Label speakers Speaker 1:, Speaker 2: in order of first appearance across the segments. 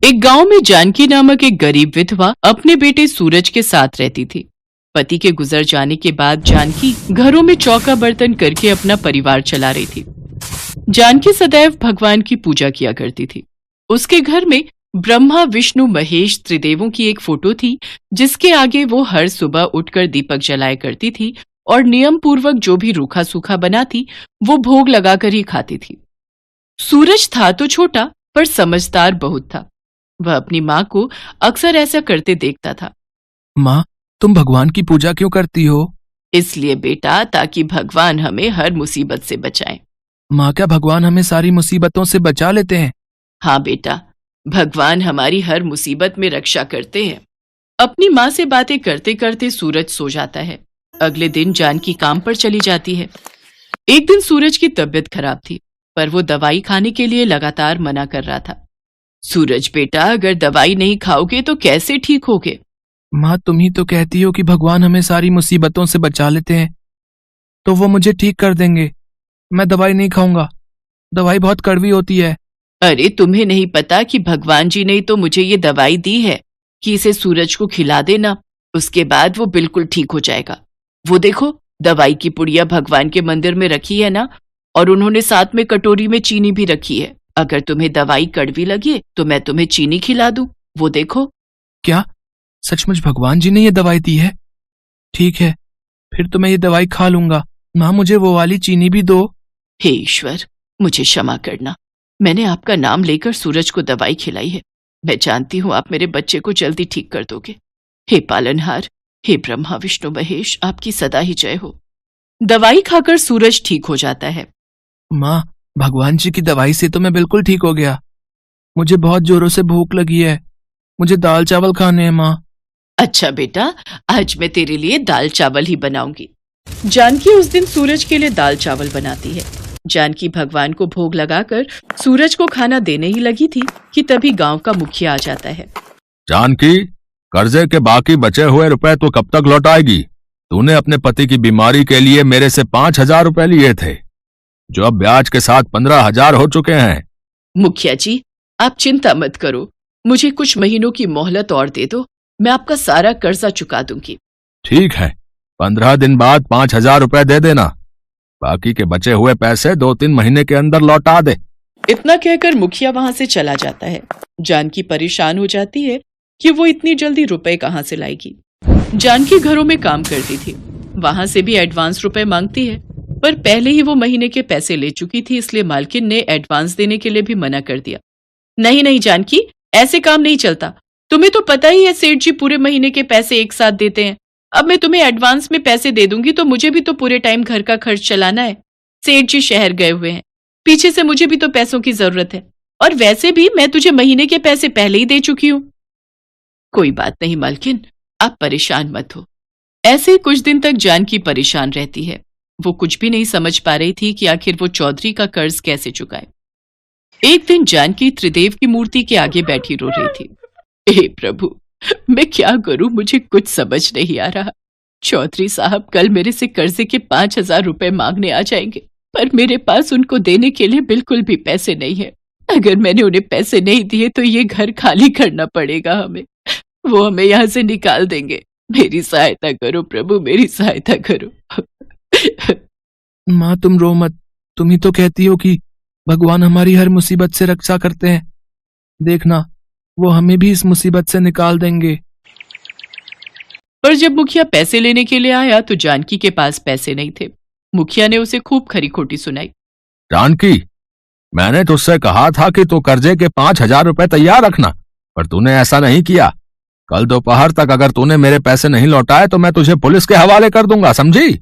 Speaker 1: एक गांव में जानकी नामक एक गरीब विधवा अपने बेटे सूरज के साथ रहती थी। पति के गुजर जाने के बाद जानकी घरों में चौका बर्तन करके अपना परिवार चला रही थी। जानकी सदैव भगवान की पूजा किया करती थी। उसके घर में ब्रह्मा, विष्णु, महेश त्रिदेवों की एक फोटो थी, जिसके आगे वो हर सुबह उठकर दीपक जलाया करती थी और नियम पूर्वक जो भी रूखा सूखा बना थी वो भोग लगाकर ही खाती थी। सूरज था तो छोटा, पर समझदार बहुत था। वह अपनी माँ को अक्सर ऐसा करते देखता था।
Speaker 2: माँ, तुम भगवान की पूजा क्यों करती हो?
Speaker 1: इसलिए बेटा, ताकि भगवान हमें हर मुसीबत से बचाएं।
Speaker 2: माँ, क्या भगवान हमें सारी मुसीबतों से बचा लेते हैं?
Speaker 1: हाँ बेटा, भगवान हमारी हर मुसीबत में रक्षा करते हैं। अपनी माँ से बातें करते करते सूरज सो जाता है। अगले दिन जानकी काम पर चली जाती है। एक दिन सूरज की तबीयत खराब थी, पर वो दवाई खाने के लिए लगातार मना कर रहा था। सूरज बेटा, अगर दवाई नहीं खाओगे तो कैसे ठीक होगे?
Speaker 2: माँ, तुम ही तो कहती हो कि भगवान हमें सारी मुसीबतों से बचा लेते हैं, तो वो मुझे ठीक कर देंगे। मैं दवाई नहीं खाऊंगा, दवाई बहुत कड़वी होती है।
Speaker 1: अरे तुम्हें नहीं पता कि भगवान जी ने तो मुझे ये दवाई दी है कि इसे सूरज को खिला देना, उसके बाद वो बिल्कुल ठीक हो जाएगा। वो देखो, दवाई की पुड़िया भगवान के मंदिर में रखी है ना, और उन्होंने साथ में कटोरी में चीनी भी रखी है। अगर तुम्हें दवाई कड़वी लगे तो मैं तुम्हें चीनी खिला दूं। वो देखो।
Speaker 2: क्या सचमुच भगवान जी ने ये दवाई दी है? ठीक है, फिर तो मैं ये दवाई खा लूंगा। माँ, मुझे वो वाली चीनी भी दो।
Speaker 1: हे ईश्वर, मुझे क्षमा करना। मैंने आपका नाम लेकर सूरज को दवाई खिलाई है। मैं जानती हूँ आप मेरे बच्चे को जल्दी ठीक कर दोगे। हे पालनहार, हे ब्रह्मा, विष्णु, महेश, आपकी सदा ही जय हो। दवाई खाकर सूरज ठीक हो जाता है।
Speaker 2: माँ, भगवान जी की दवाई से तो मैं बिल्कुल ठीक हो गया। मुझे बहुत जोरों से भूख लगी है, मुझे दाल चावल खाने हैं। माँ,
Speaker 1: अच्छा बेटा, आज मैं तेरे लिए दाल चावल ही बनाऊंगी। जानकी उस दिन सूरज के लिए दाल चावल बनाती है। जानकी भगवान को भोग लगाकर सूरज को खाना देने ही लगी थी कि तभी गांव का मुखिया आ जाता है।
Speaker 3: जानकी, कर्जे के बाकी बचे हुए रुपए तो कब तक लौटाएगी? तूने अपने पति की बीमारी के लिए मेरे से 5,000 रुपए लिए थे, जो अब ब्याज के साथ 15,000 हो चुके हैं।
Speaker 1: मुखिया जी, आप चिंता मत करो, मुझे कुछ महीनों की मोहलत और दे दो, मैं आपका सारा कर्जा चुका दूंगी।
Speaker 3: ठीक है, 15 दिन बाद 5,000 रुपए दे देना। बाकी के बचे हुए पैसे 2-3 महीने के अंदर लौटा दे।
Speaker 1: इतना कहकर मुखिया वहां से चला जाता है। जानकी परेशान हो जाती है कि वो इतनी जल्दी रुपए कहाँ से लाएगी। जानकी घरों में काम करती थी, वहां से भी एडवांस रुपए मांगती है, पर पहले ही वो महीने के पैसे ले चुकी थी, इसलिए मालकिन ने एडवांस देने के लिए भी मना कर दिया। नहीं नहीं जानकी, ऐसे काम नहीं चलता। तुम्हें तो पता ही है सेठ जी पूरे महीने के पैसे एक साथ देते हैं। अब मैं तुम्हें एडवांस में पैसे दे दूंगी तो मुझे भी तो पूरे टाइम घर का खर्च चलाना है। सेठ जी शहर गए हुए हैं, पीछे से मुझे भी तो पैसों की जरूरत है, और वैसे भी मैं तुझे महीने के पैसे पहले ही दे चुकी हूँ। कोई बात नहीं मालकिन, आप परेशान मत हो। ऐसे ही कुछ दिन तक जानकी परेशान रहती है। वो कुछ भी नहीं समझ पा रही थी कि आखिर वो चौधरी का कर्ज कैसे चुकाए। एक दिन जानकी त्रिदेव की मूर्ति के आगे बैठी रो रही थी। हे प्रभु, मैं क्या करूं, मुझे कुछ समझ नहीं आ रहा। चौधरी साहब कल मेरे से कर्जे के 5,000 रुपए मांगने आ जाएंगे, पर मेरे पास उनको देने के लिए बिल्कुल भी पैसे नहीं है। अगर मैंने उन्हें पैसे नहीं दिए तो ये घर खाली करना पड़ेगा हमें, वो हमें यहाँ से निकाल देंगे। मेरी सहायता करो प्रभु, मेरी सहायता करो।
Speaker 2: माँ, तुम रो मत। तुम ही तो कहती हो कि भगवान हमारी हर मुसीबत से रक्षा करते हैं। देखना, वो हमें भी इस मुसीबत से निकाल देंगे।
Speaker 1: पर जब मुखिया पैसे लेने के लिए आया तो जानकी के पास पैसे नहीं थे। मुखिया ने उसे खूब खरी खोटी सुनाई।
Speaker 3: जानकी, मैंने तुझसे कहा था कि तू कर्जे के 5,000 रुपए तैयार रखना, पर तूने ऐसा नहीं किया। कल दोपहर तक अगर तूने मेरे पैसे नहीं लौटाए तो मैं तुझे पुलिस के हवाले कर दूंगा, समझी?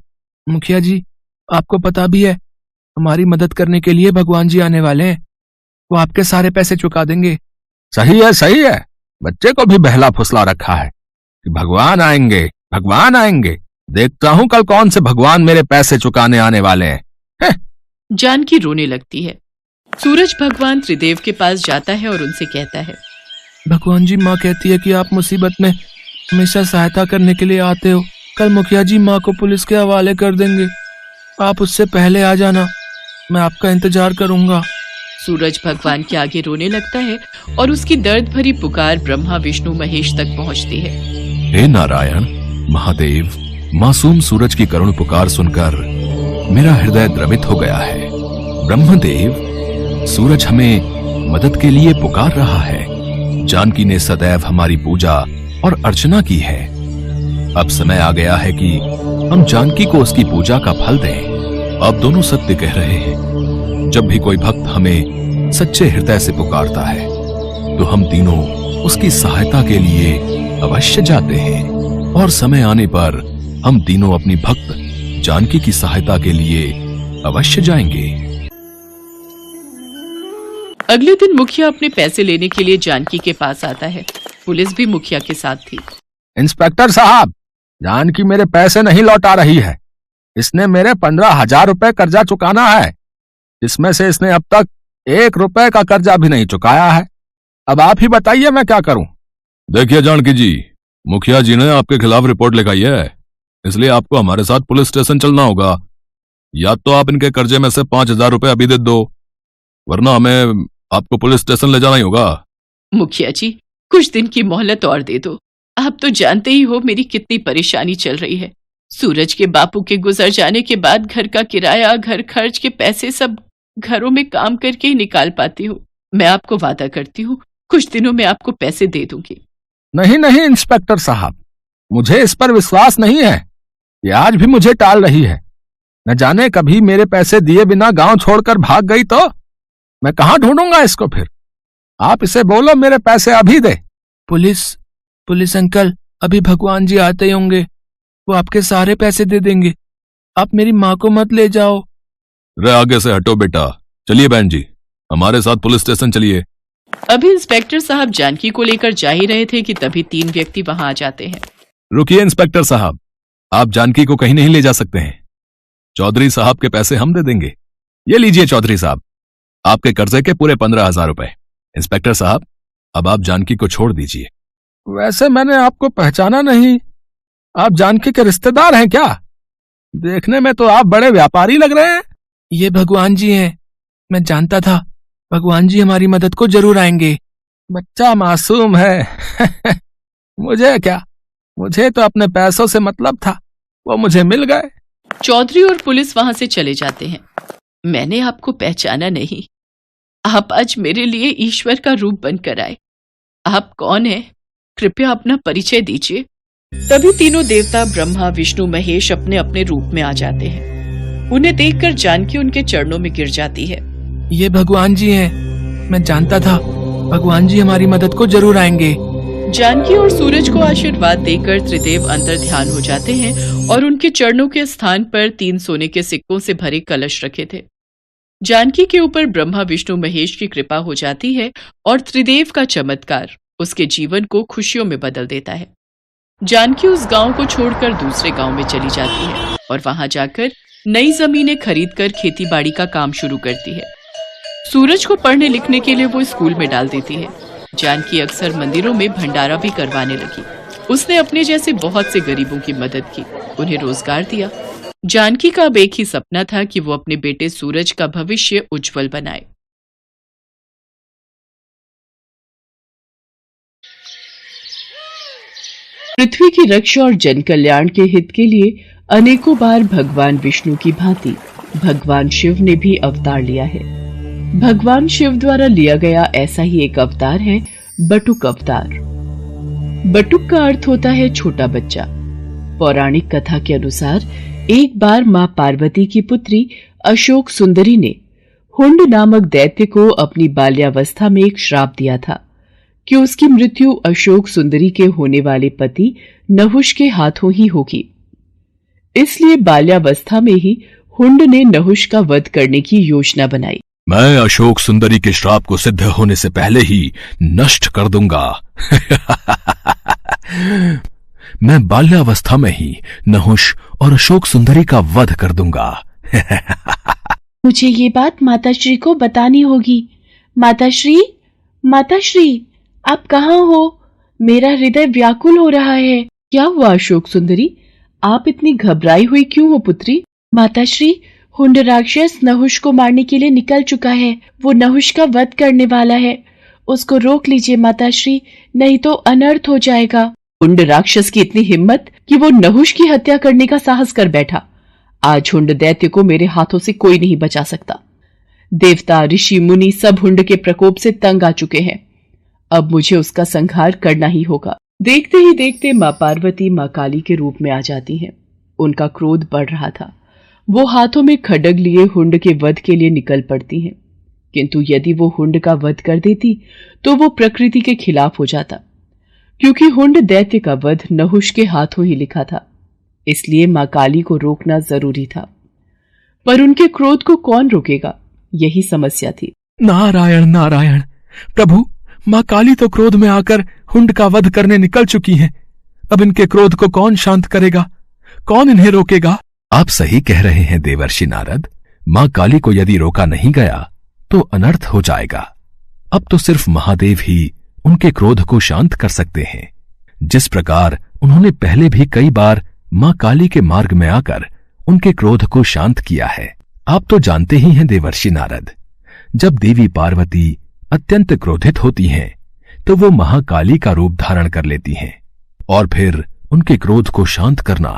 Speaker 2: मुखिया जी, आपको पता भी है हमारी मदद करने के लिए भगवान जी आने वाले हैं। वो आपके सारे पैसे चुका देंगे।
Speaker 3: सही है, सही है। बच्चे को भी बहला फुसला रखा है कि भगवान आएंगे, भगवान आएंगे। देखता हूं कल कौन से भगवान मेरे पैसे चुकाने आने वाले हैं।
Speaker 1: जानकी रोने लगती है। सूरज भगवान त्रिदेव के पास जाता है और उनसे कहता है,
Speaker 2: भगवान जी, माँ कहती है कि आप मुसीबत में हमेशा सहायता करने के लिए आते हो। कल मुखिया जी माँ को पुलिस के हवाले कर देंगे। आप उससे पहले आ जाना, मैं आपका इंतजार करूंगा।
Speaker 1: सूरज भगवान के आगे रोने लगता है और उसकी दर्द भरी पुकार ब्रह्मा विष्णु महेश तक पहुंचती है।
Speaker 3: हे नारायण, महादेव, मासूम सूरज की करुण पुकार सुनकर मेरा हृदय द्रवित हो गया है। ब्रह्मदेव, सूरज हमें मदद के लिए पुकार रहा है। जानकी ने सदैव हमारी पूजा और अर्चना की है। अब समय आ गया है कि हम जानकी को उसकी पूजा का फल दें। अब दोनों सत्य कह रहे हैं। जब भी कोई भक्त हमें सच्चे हृदय से पुकारता है तो हम तीनों उसकी सहायता के लिए अवश्य जाते हैं और समय आने पर हम तीनों अपनी भक्त जानकी की सहायता के लिए अवश्य जाएंगे।
Speaker 1: अगले दिन मुखिया अपने पैसे लेने के लिए जानकी के पास आता है। पुलिस भी मुखिया के साथ थी।
Speaker 3: इंस्पेक्टर साहब, जानकी मेरे पैसे नहीं लौटा रही है। इसने मेरे 15,000 रुपए कर्जा चुकाना है, जिसमें से इसने अब तक 1 रुपए का कर्जा भी नहीं चुकाया है। अब आप ही बताइए मैं क्या करूं? देखिए जानकी जी, मुखिया जी ने आपके खिलाफ रिपोर्ट लिखाई है, इसलिए आपको हमारे साथ पुलिस स्टेशन चलना होगा। या तो आप इनके कर्जे में से 5,000 रुपए अभी दे दो, वरना हमें आपको पुलिस स्टेशन ले जाना ही होगा।
Speaker 1: मुखिया जी, कुछ दिन की मोहलत और दे दो। आप तो जानते ही हो मेरी कितनी परेशानी चल रही है। सूरज के बापू के गुजर जाने के बाद घर का किराया, घर खर्च के पैसे सब घरों में काम करके ही निकाल पाती हूँ। मैं आपको वादा करती हूँ कुछ दिनों में आपको पैसे दे दूंगी।
Speaker 3: नहीं नहीं इंस्पेक्टर साहब, मुझे इस पर विश्वास नहीं है। ये आज भी मुझे टाल रही है। न जाने कभी मेरे पैसे दिए बिना गांव छोड़कर भाग गई तो मैं कहां ढूंढूंगा इसको फिर। आप इसे बोलो मेरे पैसे अभी दे।
Speaker 2: पुलिस अंकल, अभी भगवान जी आते ही होंगे, वो आपके सारे पैसे दे देंगे। आप मेरी माँ को मत ले जाओ।
Speaker 3: रे आगे से हटो बेटा। चलिए बहन जी, हमारे साथ पुलिस स्टेशन चलिए।
Speaker 1: अभी इंस्पेक्टर साहब जानकी को लेकर जा ही रहे थे कि तभी 3 व्यक्ति वहां आ जाते हैं।
Speaker 3: रुकिए इंस्पेक्टर साहब, आप जानकी को कहीं नहीं ले जा सकते हैं। चौधरी साहब के पैसे हम दे देंगे। ये लीजिए चौधरी साहब, आपके कर्जे के पूरे 15,000 रुपए। इंस्पेक्टर साहब, अब आप जानकी को छोड़ दीजिए। वैसे मैंने आपको पहचाना नहीं। आप जानकी के रिश्तेदार हैं क्या? देखने में तो आप बड़े व्यापारी लग रहे हैं।
Speaker 2: ये भगवान जी हैं। मैं जानता था भगवान जी हमारी मदद को जरूर आएंगे।
Speaker 3: बच्चा मासूम है। मुझे क्या, मुझे तो अपने पैसों से मतलब था, वो मुझे मिल गए।
Speaker 1: चौधरी और पुलिस वहां से चले जाते हैं। मैंने आपको पहचाना नहीं। आप आज मेरे लिए ईश्वर का रूप बनकर आए। आप कौन हैं? कृपया अपना परिचय दीजिए। तभी तीनों देवता ब्रह्मा विष्णु महेश अपने अपने रूप में आ जाते हैं। उन्हें देखकर जानकी उनके चरणों में गिर जाती है।
Speaker 2: ये भगवान जी हैं। मैं जानता था भगवान जी हमारी मदद को जरूर आएंगे।
Speaker 1: जानकी और सूरज को आशीर्वाद देकर त्रिदेव अंतर ध्यान हो जाते हैं और उनके चरणों के स्थान पर 3 सोने के सिक्कों से भरे कलश रखे थे। जानकी के ऊपर ब्रह्मा विष्णु महेश की कृपा हो जाती है और त्रिदेव का चमत्कार उसके जीवन को खुशियों में बदल देता है। जानकी उस गांव को छोड़कर दूसरे गांव में चली जाती है और वहां जाकर नई जमीनें खरीदकर खेतीबाड़ी का काम शुरू करती है। सूरज को पढ़ने लिखने के लिए वो स्कूल में डाल देती है। जानकी अक्सर मंदिरों में भंडारा भी करवाने लगी। उसने अपने जैसे बहुत से गरीबों की मदद की, उन्हें रोजगार दिया। जानकी का अब एक ही सपना था कि वो अपने बेटे सूरज का भविष्य उज्जवल बनाए। पृथ्वी की रक्षा और जन कल्याण के हित के लिए अनेकों बार भगवान विष्णु की भांति भगवान शिव ने भी अवतार लिया है। भगवान शिव द्वारा लिया गया ऐसा ही एक अवतार है बटुक अवतार। बटुक का अर्थ होता है छोटा बच्चा। पौराणिक कथा के अनुसार एक बार मां पार्वती की पुत्री अशोक सुंदरी ने हुंड नामक दैत्य को अपनी बाल्यावस्था में एक श्राप दिया था कि उसकी मृत्यु अशोक सुंदरी के होने वाले पति नहुष के हाथों ही होगी। इसलिए बाल्यावस्था में ही हुंड ने नहुष का वध करने की योजना बनाई।
Speaker 3: मैं अशोक सुंदरी के श्राप को सिद्ध होने से पहले ही नष्ट कर दूंगा। मैं बाल्यावस्था में ही नहुष और अशोक सुंदरी का वध कर दूंगा।
Speaker 4: मुझे ये बात माताश्री को बतानी होगी। माताश्री, माताश्री, आप कहाँ हो? मेरा हृदय व्याकुल हो रहा है। क्या हुआ अशोक सुंदरी? आप इतनी घबराई हुई क्यों हो पुत्री? माताश्री, हुंड राक्षस नहुष को मारने के लिए निकल चुका है। वो नहुष का वध करने वाला है। उसको रोक लीजिए माताश्री, नहीं तो अनर्थ हो जाएगा।
Speaker 1: हुंड राक्षस की इतनी हिम्मत कि वो नहुष की हत्या करने का साहस कर बैठा। आज हुंड दैत्य को मेरे हाथों से कोई नहीं बचा सकता। देवता, ऋषि, मुनि सब हुंड के प्रकोप से तंग आ चुके हैं। अब मुझे उसका संहार करना ही होगा। देखते ही देखते मां पार्वती मां काली के रूप में आ जाती हैं। उनका क्रोध बढ़ रहा था। वो हाथों में खड्ग लिए हुंड के वध के लिए निकल पड़ती हैं। किंतु यदि वो हुंड का वध कर देती तो वो प्रकृति के खिलाफ हो जाता, क्योंकि हुंड दैत्य का वध नहुष के हाथों ही लिखा था। इसलिए मां काली को रोकना जरूरी था। पर उनके क्रोध को कौन रोकेगा, यही समस्या थी।
Speaker 2: नारायण नारायण। प्रभु, माँ काली तो क्रोध में आकर हुंड का वध करने निकल चुकी हैं। अब इनके क्रोध को कौन शांत करेगा, कौन इन्हें रोकेगा?
Speaker 3: आप सही कह रहे हैं देवर्षि नारद। मां काली को यदि रोका नहीं गया तो अनर्थ हो जाएगा। अब तो सिर्फ महादेव ही उनके क्रोध को शांत कर सकते हैं। जिस प्रकार उन्होंने पहले भी कई बार मां काली के मार्ग में आकर उनके क्रोध को शांत किया है। आप तो जानते ही हैं देवर्षि नारद, जब देवी पार्वती अत्यंत क्रोधित होती हैं तो वो महाकाली का रूप धारण कर लेती हैं और फिर उनके क्रोध को शांत करना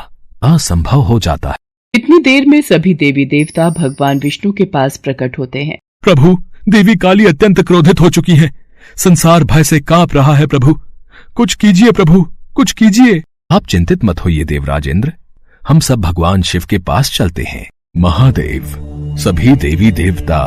Speaker 3: असंभव हो जाता है।
Speaker 1: इतनी देर में सभी देवी देवता भगवान विष्णु के पास प्रकट होते हैं।
Speaker 2: प्रभु, देवी काली अत्यंत क्रोधित हो चुकी है। संसार भय से कांप रहा है। प्रभु, कुछ कीजिए। प्रभु, कुछ कीजिए।
Speaker 3: आप चिंतित मत होइए देवराजेंद्र, हम सब भगवान शिव के पास चलते हैं। महादेव, सभी देवी देवता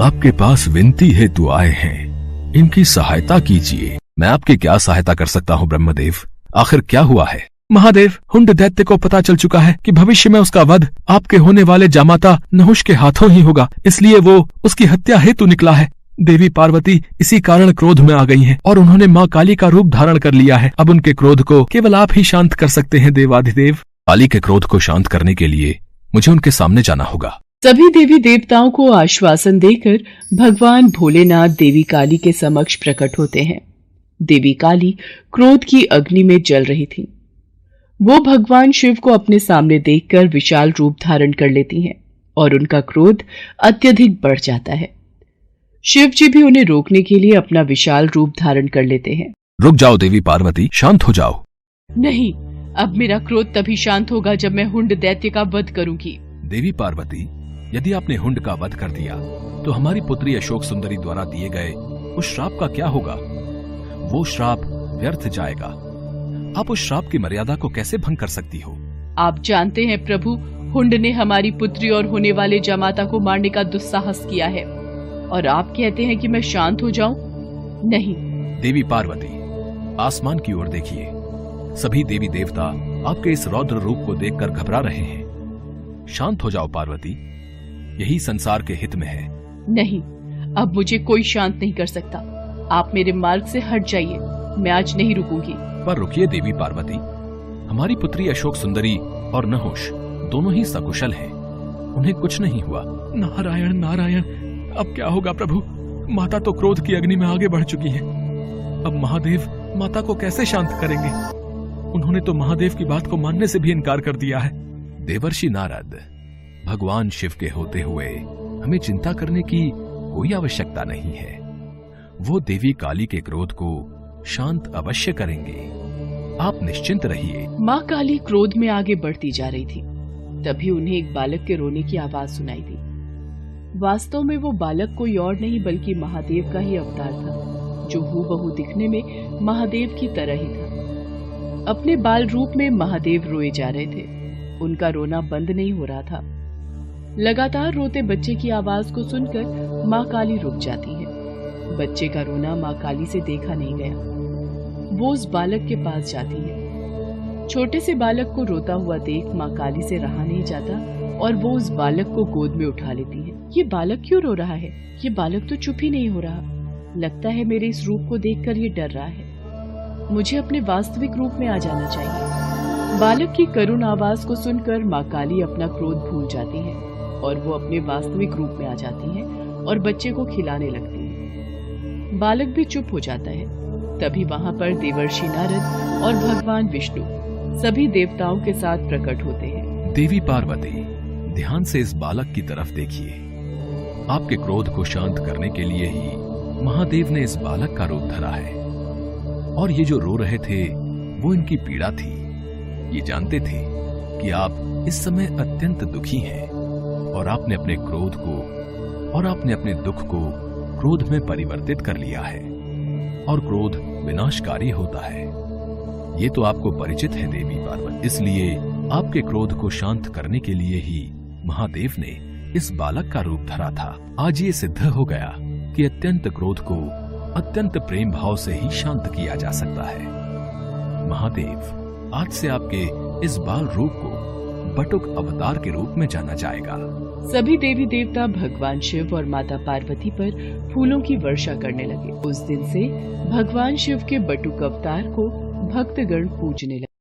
Speaker 3: आपके पास विनती हेतु आए हैं, इनकी सहायता कीजिए। मैं आपकी क्या सहायता कर सकता हूँ ब्रह्मदेव? आखिर क्या हुआ है?
Speaker 2: महादेव, हुंड दैत्य को पता चल चुका है कि भविष्य में उसका वध आपके होने वाले जामाता नहुष के हाथों ही होगा, इसलिए वो उसकी हत्या हेतु निकला है। देवी पार्वती इसी कारण क्रोध में आ गई हैं और उन्होंने मां काली का रूप धारण कर लिया है। अब उनके क्रोध को केवल आप ही शांत कर सकते हैं देवाधिदेव।
Speaker 3: काली के क्रोध को शांत करने के लिए मुझे उनके सामने जाना होगा।
Speaker 1: सभी देवी देवताओं को आश्वासन देकर भगवान भोलेनाथ देवी काली के समक्ष प्रकट होते हैं। देवी काली क्रोध की अग्नि में जल रही थी। वो भगवान शिव को अपने सामने देखकर विशाल रूप धारण कर लेती हैं और उनका क्रोध अत्यधिक बढ़ जाता है। शिव जी भी उन्हें रोकने के लिए अपना विशाल रूप धारण कर लेते हैं।
Speaker 3: रुक जाओ देवी पार्वती, शांत हो जाओ।
Speaker 1: नहीं, अब मेरा क्रोध तभी शांत होगा जब मैं हुंड दैत्य का वध करूंगी।
Speaker 3: देवी पार्वती, यदि आपने हुंड का वध कर दिया तो हमारी पुत्री अशोक सुंदरी द्वारा दिए गए उस श्राप का क्या होगा? वो श्राप व्यर्थ जाएगा। आप उस श्राप की मर्यादा को कैसे भंग कर सकती हो?
Speaker 1: आप जानते हैं प्रभु, हुंड ने हमारी पुत्री और होने वाले जमाता को मारने का दुस्साहस किया है और आप कहते हैं कि मैं शांत हो जाऊं? नहीं।
Speaker 3: देवी पार्वती, आसमान की ओर देखिए। सभी देवी देवता आपके इस रौद्र रूप को देखकर घबरा रहे हैं। शांत हो जाओ पार्वती, यही संसार के हित में है।
Speaker 1: नहीं, अब मुझे कोई शांत नहीं कर सकता। आप मेरे मार्ग से हट जाइए, मैं आज नहीं रुकूंगी।
Speaker 3: पर रुकिए देवी पार्वती, हमारी पुत्री अशोक सुंदरी और नहुष दोनों ही सकुशल हैं, उन्हें कुछ नहीं हुआ।
Speaker 2: नारायण नारायण, अब क्या होगा प्रभु? माता तो क्रोध की अग्नि में आगे बढ़ चुकी है। अब महादेव माता को कैसे शांत करेंगे? उन्होंने तो महादेव की बात को मानने से भी इनकार कर दिया है।
Speaker 3: देवर्षि नारद, भगवान शिव के होते हुए हमें चिंता करने की कोई आवश्यकता नहीं है। वो देवी काली के क्रोध को शांत अवश्य करेंगे, आप निश्चिंत रहिए।
Speaker 1: माँ काली क्रोध में आगे बढ़ती जा रही थी। तभी उन्हें एक बालक के रोने की आवाज सुनाई दी। वास्तव में वो बालक कोई और नहीं बल्कि महादेव का ही अवतार था, जो हूबहू दिखने में महादेव की तरह ही था। अपने बाल रूप में महादेव रोए जा रहे थे। उनका रोना बंद नहीं हो रहा था। लगातार रोते बच्चे की आवाज को सुनकर माँ काली रुक जाती है। बच्चे का रोना माँ काली से देखा नहीं गया। वो उस बालक के पास जाती है। छोटे से बालक को रोता हुआ देख माँ काली से रहा नहीं जाता और वो उस बालक को गोद में उठा लेती है। ये बालक क्यों रो रहा है? ये बालक तो चुप ही नहीं हो रहा। लगता है मेरे इस रूप को देखकर ये डर रहा है। मुझे अपने वास्तविक रूप में आ जाना चाहिए। बालक की करुण आवाज को सुनकर माँ काली अपना क्रोध भूल जाती है और वो अपने वास्तविक रूप में आ जाती है और बच्चे को खिलाने लगती है। बालक भी चुप हो जाता है। तभी वहां पर देवर्षि नारद और भगवान विष्णु सभी देवताओं के साथ प्रकट होते हैं।
Speaker 3: देवी पार्वती,
Speaker 2: ध्यान से इस बालक की तरफ देखिए। आपके क्रोध को शांत करने के लिए ही महादेव ने इस बालक का रूप धरा है। और ये जो रो रहे थे वो इनकी पीड़ा थी। ये जानते थे कि आप इस समय अत्यंत दुखी हैं और आपने अपने क्रोध को और आपने अपने दुख को क्रोध में परिवर्तित कर लिया है। और क्रोध विनाशकारी होता है, ये तो आपको परिचित है देवी पार्वती। इसलिए आपके क्रोध को शांत करने के लिए ही महादेव ने इस बालक का रूप धरा था। आज ये सिद्ध हो गया कि अत्यंत क्रोध को अत्यंत प्रेम भाव से ही शांत किया जा सकता है। महादेव आज से आपके इस बाल रूप को बटुक अवतार के रूप में जाना जाएगा।
Speaker 4: सभी देवी देवता भगवान शिव और माता पार्वती पर फूलों की वर्षा करने लगे। उस दिन से भगवान शिव के बटुक अवतार को भक्तगण पूजने लगे।